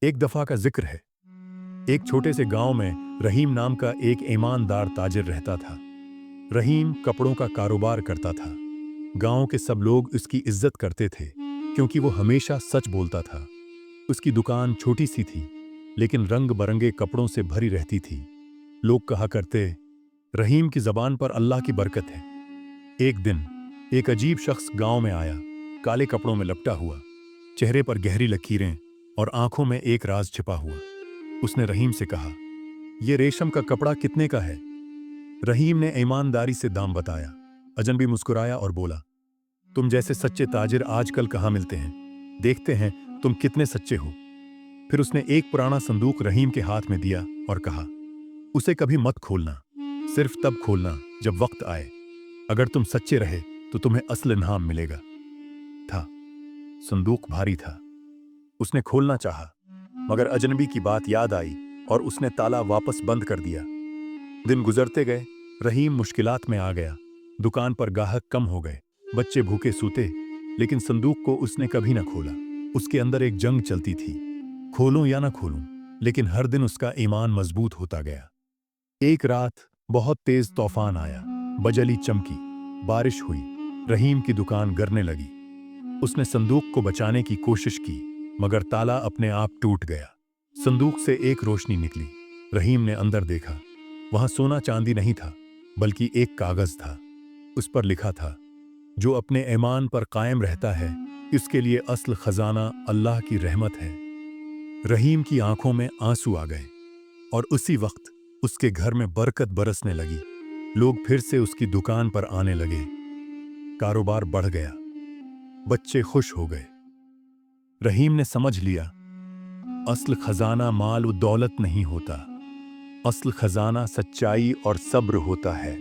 एक दफा का जिक्र है। एक छोटे से गांव में रहीम नाम का एक ईमानदार ताजिर रहता था। रहीम कपड़ों का कारोबार करता था। गांव के सब लोग उसकी इज्जत करते थे क्योंकि वो हमेशा सच बोलता था। उसकी दुकान छोटी सी थी, लेकिन रंग बरंगे कपड़ों से भरी रहती थी। लोग कहा करते, रहीम की जबान पर अल्लाह की बरकत है। एक दिन एक अजीब शख्स गांव में आया, काले कपड़ों में लपटा हुआ, चेहरे पर गहरी लकीरें और आंखों में एक राज छिपा हुआ। उसने रहीम से कहा, यह रेशम का कपड़ा कितने का है? रहीम ने ईमानदारी से दाम बताया। अजनबी मुस्कुराया और बोला, तुम जैसे सच्चे ताजिर आजकल कहाँ मिलते हैं, देखते हैं तुम कितने सच्चे हो। फिर उसने एक पुराना संदूक रहीम के हाथ में दिया और कहा, उसे कभी मत खोलना, सिर्फ तब खोलना जब वक्त आए। अगर तुम सच्चे रहे तो तुम्हें असल इनाम मिलेगा। था संदूक भारी था। उसने खोलना चाहा, मगर अजनबी की बात याद आई और उसने ताला वापस बंद कर दिया। दिन गुजरते गए, रहीम मुश्किलात में आ गया। दुकान पर गाहक कम हो गए, बच्चे भूखे सूते, लेकिन संदूक को उसने कभी ना खोला। उसके अंदर एक जंग चलती थी, खोलूं या ना खोलूं, लेकिन हर दिन उसका ईमान मजबूत होता गया। एक रात बहुत तेज तूफान आया, बजली चमकी, बारिश हुई, रहीम की दुकान गिरने लगी। उसने संदूक को बचाने की कोशिश की, मगर ताला अपने आप टूट गया। संदूक से एक रोशनी निकली। रहीम ने अंदर देखा। वहां सोना चांदी नहीं था, बल्कि एक कागज था। उस पर लिखा था, जो अपने ईमान पर कायम रहता है, इसके लिए असल खजाना अल्लाह की रहमत है। रहीम की आंखों में आंसू आ गए और उसी वक्त उसके घर में बरकत बरसने लगी। लोग फिर से उसकी दुकान पर आने लगे। कारोबार बढ़ गया, बच्चे खुश हो गए। रहीम ने समझ लिया, असल खजाना माल व दौलत नहीं होता, असल खजाना सच्चाई और सब्र होता है।